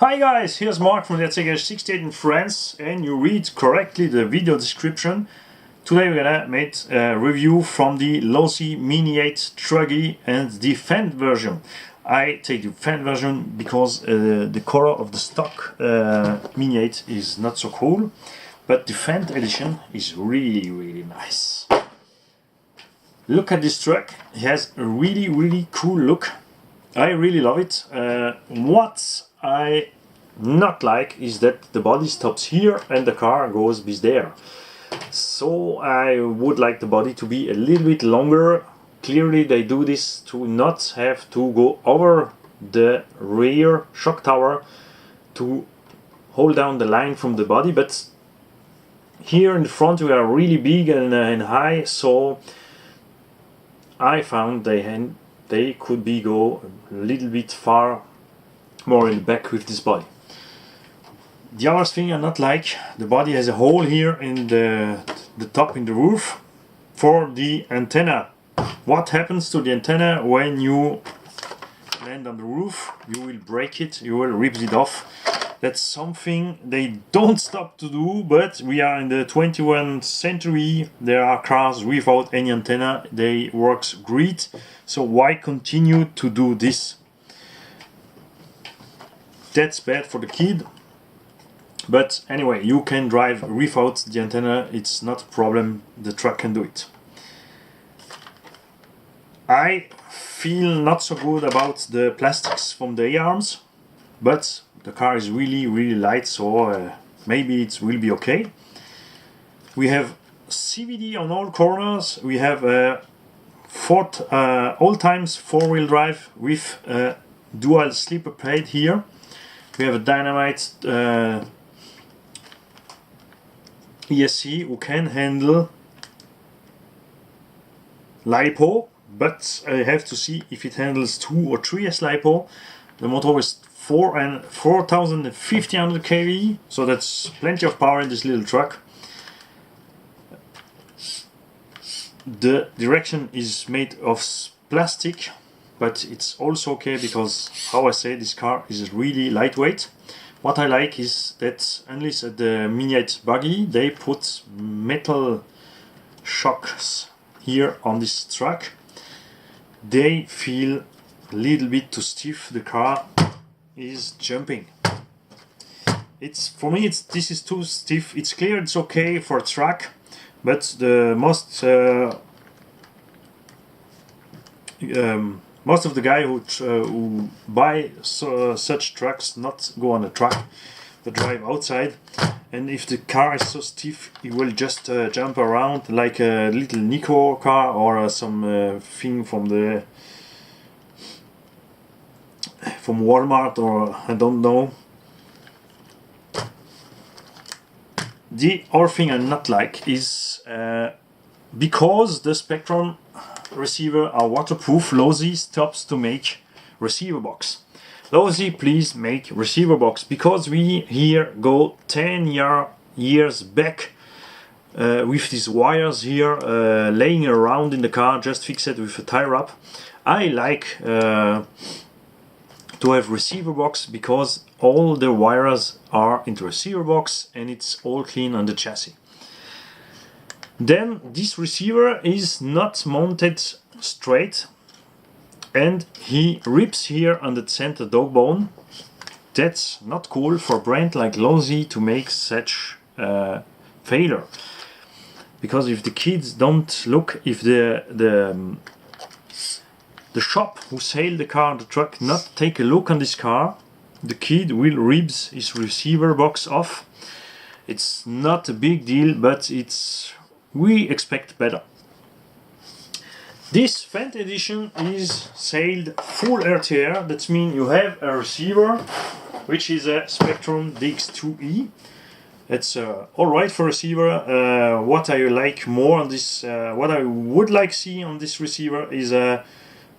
Hi guys, here's Mark from the rcgarage68 in France, and you read correctly the video description. Today we're gonna make a review from the LOSI Mini 8 Truggy and the Fendt version. I take the Fendt version because the color of the stock Mini 8 is not so cool, but the Fendt edition is really nice. Look at this truck, it has a really cool look. I really love it. What I not like is that the body stops here and the car goes bis there. So I would like the body to be a little bit longer. Clearly they do this to not have to go over the rear shock tower to hold down the line from the body, but here in the front we are really big and high, so I found they could be go a little bit far more in the back with this body. The other thing I not like, the body has a hole here in the top in the roof for the antenna. What happens to the antenna when you land on the roof? You will break it, you will rip it off. That's something they don't stop to do, but we are in the 21st century. There are cars without any antenna, they works great, so why continue to do this? That's bad for the kid. But anyway, you can drive without the antenna, it's not a problem, the truck can do it. I feel not so good about the plastics from the A-arms, but the car is really light, so maybe it will be okay. We have CVD on all corners, we have all times 4-wheel drive with dual slipper plate here. We have a dynamite ESC who can handle LiPo, but I have to see if it handles 2 or 3 as LiPo. The motor is 4,500 kV, so that's plenty of power in this little truck. The direction is made of plastic, but it's also okay because, how I say, this car is really lightweight. What I like is that, unless at the Mini 8 buggy, they put metal shocks here on this truck. They feel a little bit too stiff. The car is jumping. For me, this is too stiff. It's clear it's okay for a truck, but the most of the guy who buy such trucks not go on a truck, they drive outside, and if the car is so stiff, it will just jump around like a little Nico car or some thing from Walmart, or I don't know. The other thing I not like is because the Spectrum receiver are waterproof, LOSI stops to make receiver box. LOSI, please make receiver box, because we here go 10 years back with these wires here laying around in the car, just fix it with a tie wrap. I like to have receiver box because all the wires are in the receiver box and it's all clean on the chassis. Then this receiver is not mounted straight and he rips here on the center dog bone. That's not cool for a brand like LOSI to make such failure, because if the kids don't look, if the shop who sell the car, the truck, not take a look on this car, the kid will rip his receiver box off. It's not a big deal, but we expect better. This Fendt edition is sold full RTR. That means you have a receiver, which is a Spectrum DX2E. It's alright for receiver. What I like more on this, what I would like to see on this receiver is a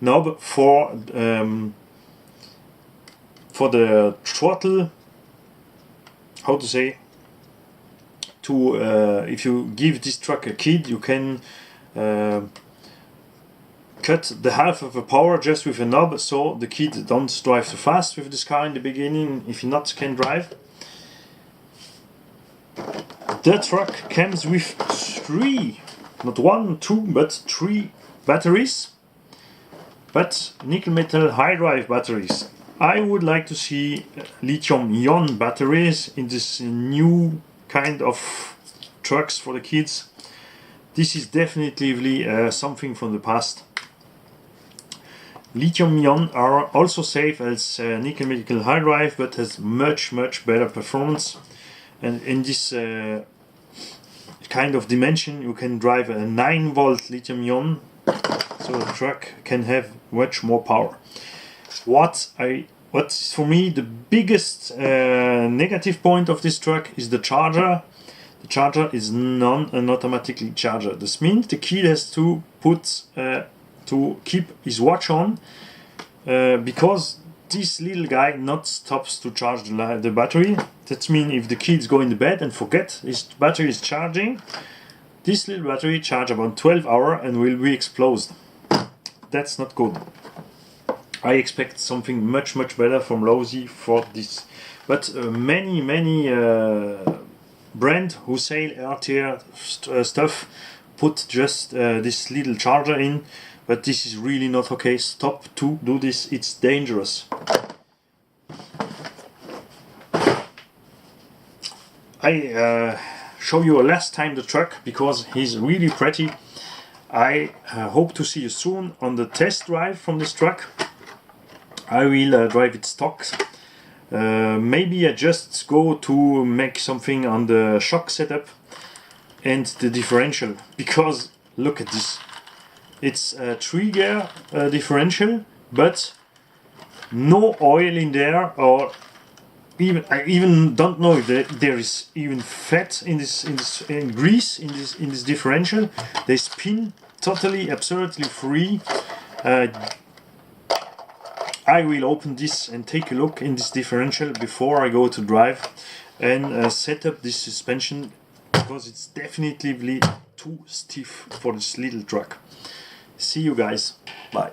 knob for the throttle. How to say? If you give this truck a kid, you can cut the half of the power just with a knob, so the kid don't drive too fast with this car in the beginning if he not can drive. The truck comes with 3, not 1, 2, but 3 batteries, but nickel metal high drive batteries. I would like to see lithium-ion batteries in this new kind of trucks for the kids. This is definitely something from the past. Lithium-ion are also safe as nickel metal high drive, but has much better performance. And in this kind of dimension, you can drive a 9-volt lithium-ion, so the truck can have much more power. What's for me the biggest negative point of this truck is the charger. The charger is not an automatic charger. This means the kid has to put to keep his watch on because this little guy not stops to charge the battery. That means if the kids go in the bed and forget his battery is charging, this little battery charge about 12 hours and will be exploded. That's not good. I expect something much better from LOSI for this. But many brands who sell RTR stuff put just this little charger in, but this is really not okay. Stop to do this, it's dangerous. I show you last time the truck because he's really pretty. I hope to see you soon on the test drive from this truck. I will drive it stock. Maybe I just go to make something on the shock setup and the differential, because look at this. It's a 3-gear differential, but no oil in there, or I even don't know if there is even fat in grease in this differential. They spin totally, absolutely free. I will open this and take a look in this differential before I go to drive and set up this suspension, because it's definitely too stiff for this little truck. See you guys. Bye.